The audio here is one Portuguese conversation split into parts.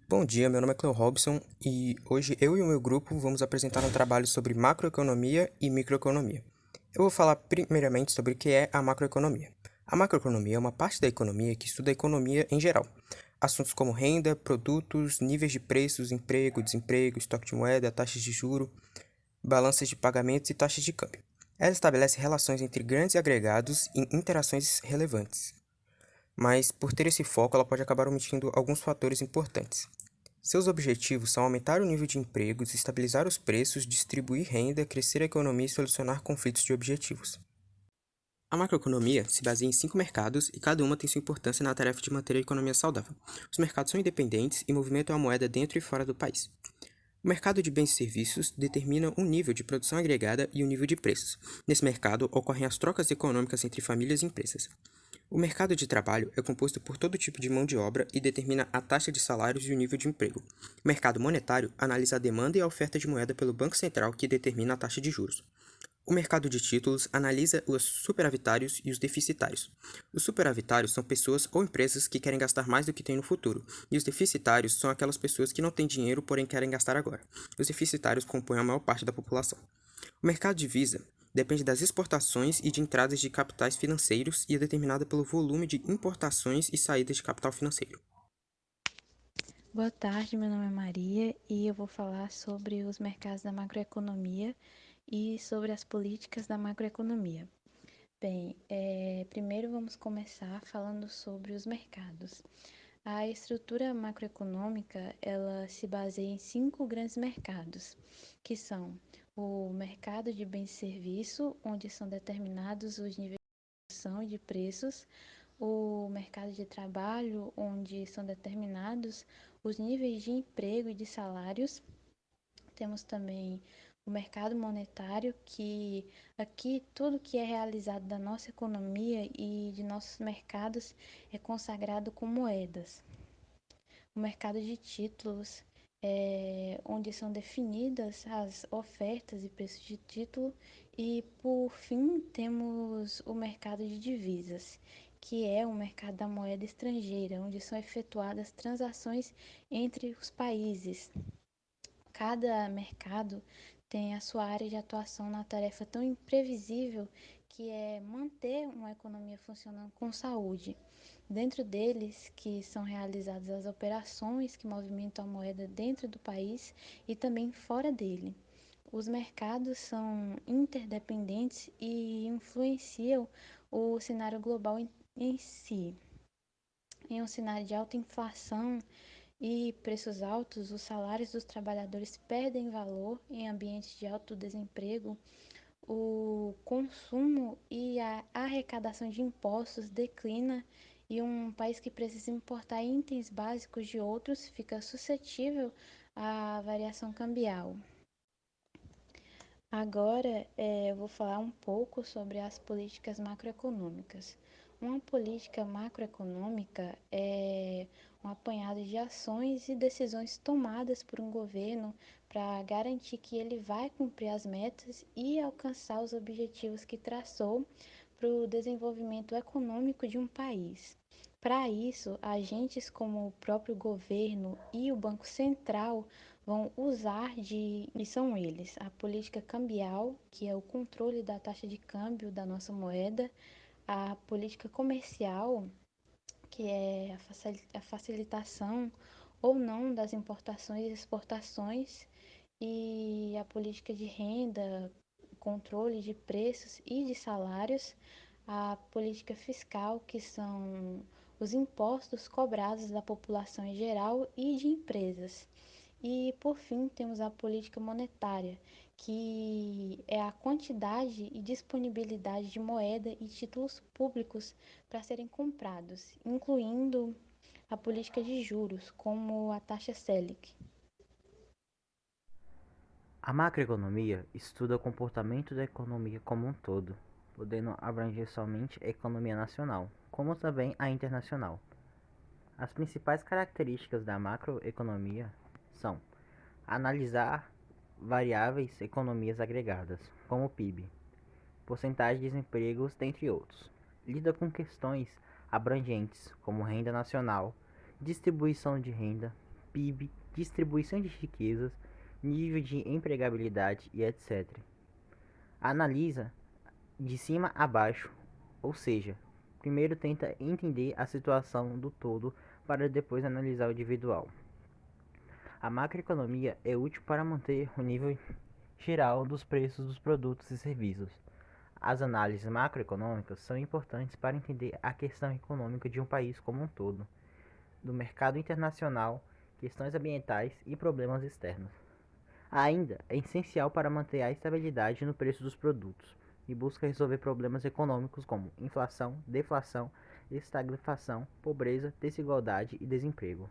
Bom dia, meu nome é Cleo Robson e hoje eu e o meu grupo vamos apresentar um trabalho sobre macroeconomia e microeconomia. Eu vou falar primeiramente sobre o que é a macroeconomia. A macroeconomia é uma parte da economia que estuda a economia em geral. Assuntos como renda, produtos, níveis de preços, emprego, desemprego, estoque de moeda, taxas de juro, balanças de pagamentos e taxas de câmbio. Ela estabelece relações entre grandes agregados e interações relevantes. Mas, por ter esse foco, ela pode acabar omitindo alguns fatores importantes. Seus objetivos são aumentar o nível de empregos, estabilizar os preços, distribuir renda, crescer a economia e solucionar conflitos de objetivos. A macroeconomia se baseia em 5 mercados e cada uma tem sua importância na tarefa de manter a economia saudável. Os mercados são independentes e movimentam a moeda dentro e fora do país. O mercado de bens e serviços determina o nível de produção agregada e o nível de preços. Nesse mercado ocorrem as trocas econômicas entre famílias e empresas. O mercado de trabalho é composto por todo tipo de mão de obra e determina a taxa de salários e o nível de emprego. O mercado monetário analisa a demanda e a oferta de moeda pelo Banco Central, que determina a taxa de juros. O mercado de títulos analisa os superavitários e os deficitários. Os superavitários são pessoas ou empresas que querem gastar mais do que têm no futuro, e os deficitários são aquelas pessoas que não têm dinheiro, porém querem gastar agora. Os deficitários compõem a maior parte da população. O mercado de divisa depende das exportações e de entradas de capitais financeiros e é determinada pelo volume de importações e saídas de capital financeiro. Boa tarde, meu nome é Maria e eu vou falar sobre os mercados da macroeconomia e sobre as políticas da macroeconomia. Bem, primeiro vamos começar falando sobre os mercados. A estrutura macroeconômica, ela se baseia em 5 grandes mercados, que são o mercado de bens e serviço, onde são determinados os níveis de produção e de preços, o mercado de trabalho, onde são determinados os níveis de emprego e de salários. Temos também o mercado monetário, que aqui tudo que é realizado da nossa economia e de nossos mercados é consagrado com moedas. O mercado de títulos, onde são definidas as ofertas e preços de título. E, por fim, temos o mercado de divisas, que é o mercado da moeda estrangeira, onde são efetuadas transações entre os países. Cada mercado tem a sua área de atuação na tarefa tão imprevisível que é manter uma economia funcionando com saúde. Dentro deles, que são realizadas as operações que movimentam a moeda dentro do país e também fora dele. Os mercados são interdependentes e influenciam o cenário global em si. Em um cenário de alta inflação e preços altos, os salários dos trabalhadores perdem valor em ambientes de alto desemprego, o consumo e a arrecadação de impostos declina e um país que precisa importar itens básicos de outros fica suscetível à variação cambial. Agora, eu vou falar um pouco sobre as políticas macroeconômicas. Uma política macroeconômica é um apanhado de ações e decisões tomadas por um governo para garantir que ele vai cumprir as metas e alcançar os objetivos que traçou para o desenvolvimento econômico de um país. Para isso, agentes como o próprio governo e o Banco Central vão usar e são eles a política cambial, que é o controle da taxa de câmbio da nossa moeda, a política comercial, que é a facilitação ou não das importações e exportações, e a política de renda, controle de preços e de salários, a política fiscal, que são os impostos cobrados da população em geral e de empresas. E, por fim, temos a política monetária, que é a quantidade e disponibilidade de moeda e títulos públicos para serem comprados, incluindo a política de juros, como a taxa Selic. A macroeconomia estuda o comportamento da economia como um todo, podendo abranger somente a economia nacional, como também a internacional. As principais características da macroeconomia são analisar variáveis economias agregadas, como o PIB, porcentagem de desempregos, dentre outros. Lida com questões abrangentes, como renda nacional, distribuição de renda, PIB, distribuição de riquezas, nível de empregabilidade e etc. Analisa de cima a baixo, ou seja, primeiro tenta entender a situação do todo para depois analisar o individual. A macroeconomia é útil para manter o nível geral dos preços dos produtos e serviços. As análises macroeconômicas são importantes para entender a questão econômica de um país como um todo, do mercado internacional, questões ambientais e problemas externos. Ainda é essencial para manter a estabilidade no preço dos produtos e busca resolver problemas econômicos como inflação, deflação, estagflação, pobreza, desigualdade e desemprego.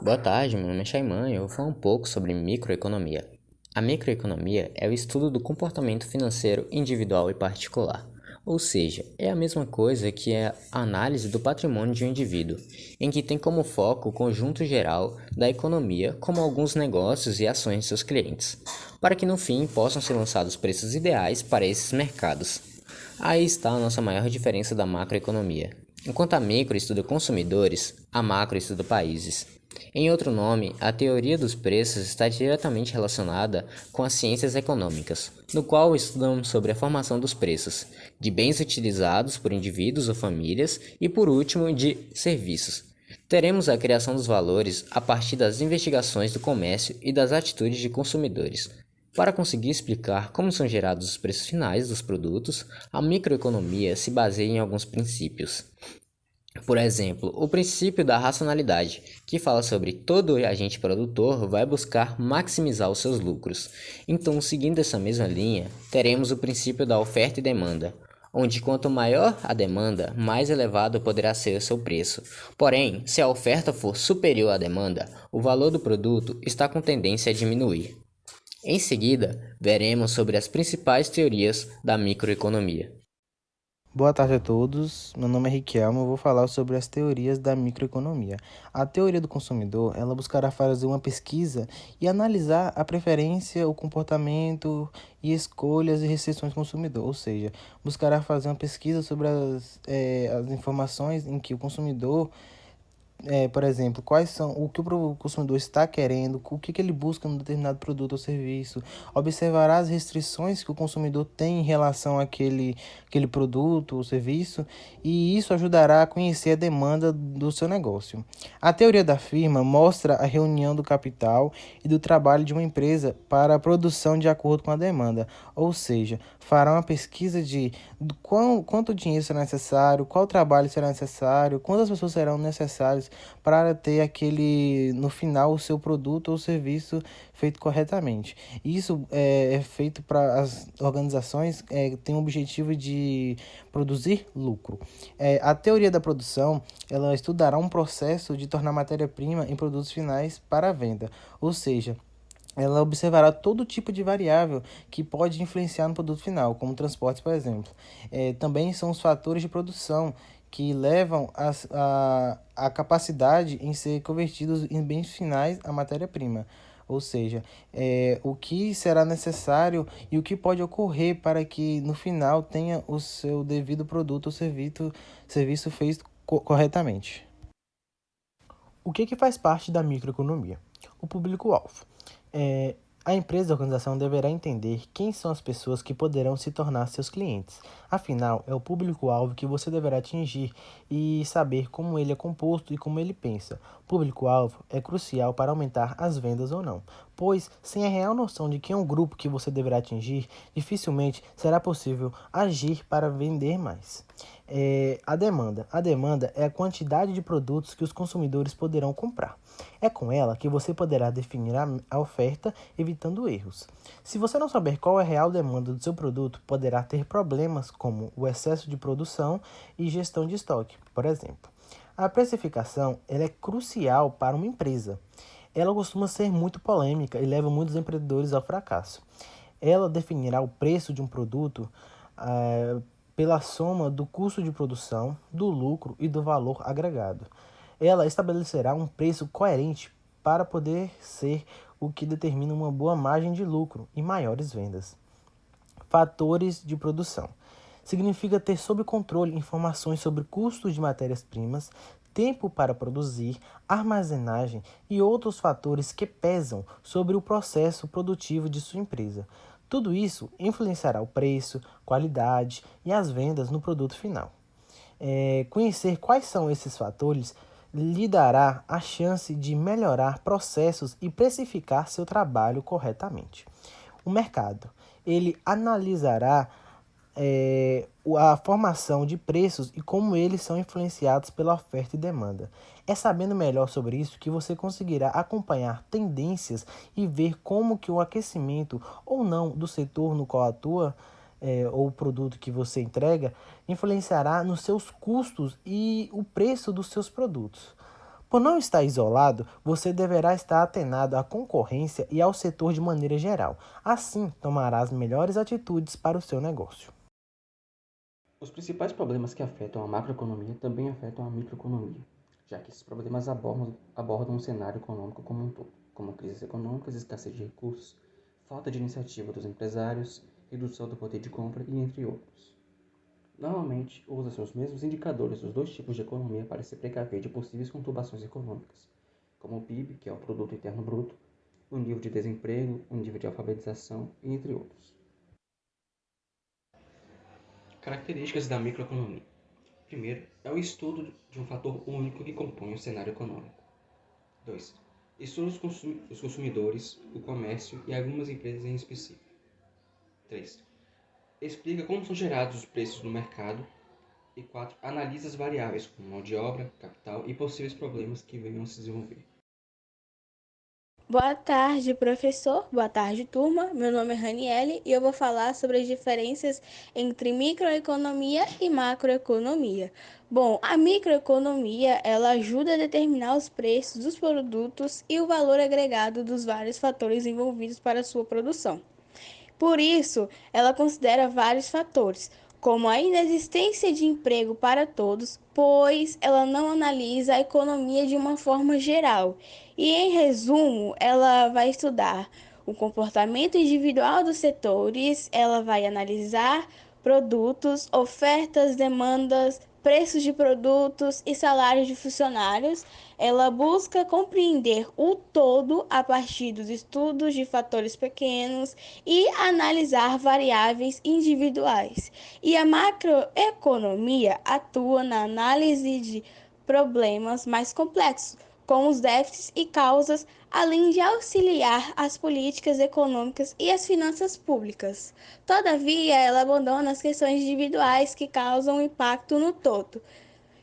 Boa tarde, meu nome é Shaiman e eu vou falar um pouco sobre microeconomia. A microeconomia é o estudo do comportamento financeiro individual e particular, ou seja, é a mesma coisa que a análise do patrimônio de um indivíduo, em que tem como foco o conjunto geral da economia, como alguns negócios e ações de seus clientes, para que no fim possam ser lançados preços ideais para esses mercados. Aí está a nossa maior diferença da macroeconomia. Enquanto a micro estuda consumidores, a macro estuda países. Em outro nome, a teoria dos preços está diretamente relacionada com as ciências econômicas, no qual estudamos sobre a formação dos preços, de bens utilizados por indivíduos ou famílias e, por último, de serviços. Teremos a criação dos valores a partir das investigações do comércio e das atitudes de consumidores. Para conseguir explicar como são gerados os preços finais dos produtos, a microeconomia se baseia em alguns princípios. Por exemplo, o princípio da racionalidade, que fala sobre todo agente produtor vai buscar maximizar os seus lucros. Então, seguindo essa mesma linha, teremos o princípio da oferta e demanda, onde quanto maior a demanda, mais elevado poderá ser o seu preço. Porém, se a oferta for superior à demanda, o valor do produto está com tendência a diminuir. Em seguida, veremos sobre as principais teorias da microeconomia. Boa tarde a todos, meu nome é Riquelme, eu vou falar sobre as teorias da microeconomia. A teoria do consumidor, ela buscará fazer uma pesquisa e analisar a preferência, o comportamento e escolhas e restrições do consumidor, ou seja, buscará fazer uma pesquisa sobre as informações em que o consumidor por exemplo, quais são o que o consumidor está querendo, o que ele busca num determinado produto ou serviço, observará as restrições que o consumidor tem em relação àquele produto ou serviço, e isso ajudará a conhecer a demanda do seu negócio. A teoria da firma mostra a reunião do capital e do trabalho de uma empresa para a produção de acordo com a demanda, ou seja, fará uma pesquisa de quanto dinheiro será necessário, qual trabalho será necessário, quantas pessoas serão necessárias para ter no final, o seu produto ou serviço feito corretamente. Isso é feito para as organizações têm o objetivo de produzir lucro. A teoria da produção, ela estudará um processo de tornar matéria-prima em produtos finais para a venda, ou seja, ela observará todo tipo de variável que pode influenciar no produto final, como transportes, por exemplo. Também são os fatores de produção que levam a capacidade em ser convertidos em bens finais a matéria-prima. Ou seja, o que será necessário e o que pode ocorrer para que no final tenha o seu devido produto ou serviço feito corretamente. O que faz parte da microeconomia? O público-alvo. A empresa ou organização deverá entender quem são as pessoas que poderão se tornar seus clientes. Afinal, é o público-alvo que você deverá atingir e saber como ele é composto e como ele pensa. O público-alvo é crucial para aumentar as vendas ou não, pois sem a real noção de quem é o grupo que você deverá atingir, dificilmente será possível agir para vender mais. A demanda. A demanda é a quantidade de produtos que os consumidores poderão comprar. É com ela que você poderá definir a oferta, evitando erros. Se você não souber qual é a real demanda do seu produto, poderá ter problemas como o excesso de produção e gestão de estoque, por exemplo. A precificação ela é crucial para uma empresa. Ela costuma ser muito polêmica e leva muitos empreendedores ao fracasso. Ela definirá o preço de um produto pela soma do custo de produção, do lucro e do valor agregado. Ela estabelecerá um preço coerente para poder ser o que determina uma boa margem de lucro e maiores vendas. Fatores de produção. Significa ter sob controle informações sobre custos de matérias-primas, tempo para produzir, armazenagem e outros fatores que pesam sobre o processo produtivo de sua empresa. Tudo isso influenciará o preço, qualidade e as vendas no produto final. Conhecer quais são esses fatores lhe dará a chance de melhorar processos e precificar seu trabalho corretamente. O mercado, ele analisará a formação de preços e como eles são influenciados pela oferta e demanda. É sabendo melhor sobre isso que você conseguirá acompanhar tendências e ver como que o aquecimento ou não do setor no qual atua ou o produto que você entrega influenciará nos seus custos e o preço dos seus produtos. Por não estar isolado, você deverá estar atenado à concorrência e ao setor de maneira geral. Assim, tomará as melhores atitudes para o seu negócio. Os principais problemas que afetam a macroeconomia também afetam a microeconomia, já que esses problemas abordam um cenário econômico como um todo, como crises econômicas, escassez de recursos, falta de iniciativa dos empresários, redução do poder de compra e entre outros. Normalmente, usa-se os mesmos indicadores dos dois tipos de economia para se precaver de possíveis conturbações econômicas, como o PIB, que é o Produto Interno Bruto, o nível de desemprego, o nível de alfabetização e entre outros. Características da microeconomia. Primeiro, é o estudo de um fator único que compõe o cenário econômico. 2. Estuda os consumidores, o comércio e algumas empresas em específico. 3. Explica como são gerados os preços no mercado. E 4. Analisa as variáveis como mão de obra, capital e possíveis problemas que venham a se desenvolver. Boa tarde, professor. Boa tarde, turma. Meu nome é Raniele e eu vou falar sobre as diferenças entre microeconomia e macroeconomia. Bom, a microeconomia, ela ajuda a determinar os preços dos produtos e o valor agregado dos vários fatores envolvidos para a sua produção. Por isso, ela considera vários fatores, como a inexistência de emprego para todos, pois ela não analisa a economia de uma forma geral. E, em resumo, ela vai estudar o comportamento individual dos setores, ela vai analisar produtos, ofertas, demandas, preços de produtos e salários de funcionários. Ela busca compreender o todo a partir dos estudos de fatores pequenos e analisar variáveis individuais. E a macroeconomia atua na análise de problemas mais complexos, com os déficits e causas, além de auxiliar as políticas econômicas e as finanças públicas. Todavia, ela abandona as questões individuais que causam impacto no todo.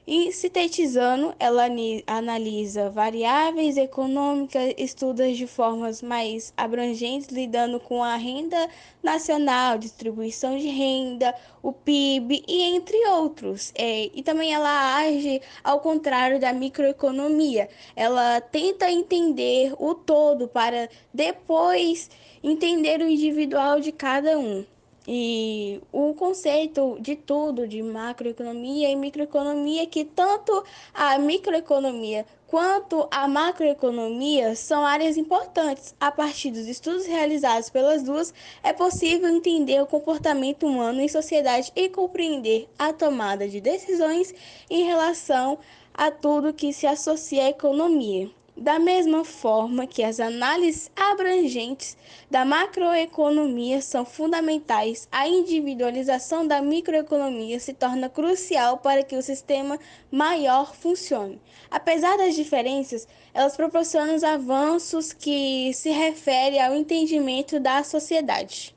E, sintetizando, ela analisa variáveis econômicas, estuda de formas mais abrangentes, lidando com a renda nacional, distribuição de renda, o PIB e entre outros. E também ela age ao contrário da microeconomia. Ela tenta entender o todo para depois entender o individual de cada um. E o conceito de tudo, de macroeconomia e microeconomia, que tanto a microeconomia quanto a macroeconomia são áreas importantes. A partir dos estudos realizados pelas duas, é possível entender o comportamento humano em sociedade e compreender a tomada de decisões em relação a tudo que se associa à economia. Da mesma forma que as análises abrangentes da macroeconomia são fundamentais, a individualização da microeconomia se torna crucial para que o sistema maior funcione. Apesar das diferenças, elas proporcionam os avanços que se referem ao entendimento da sociedade.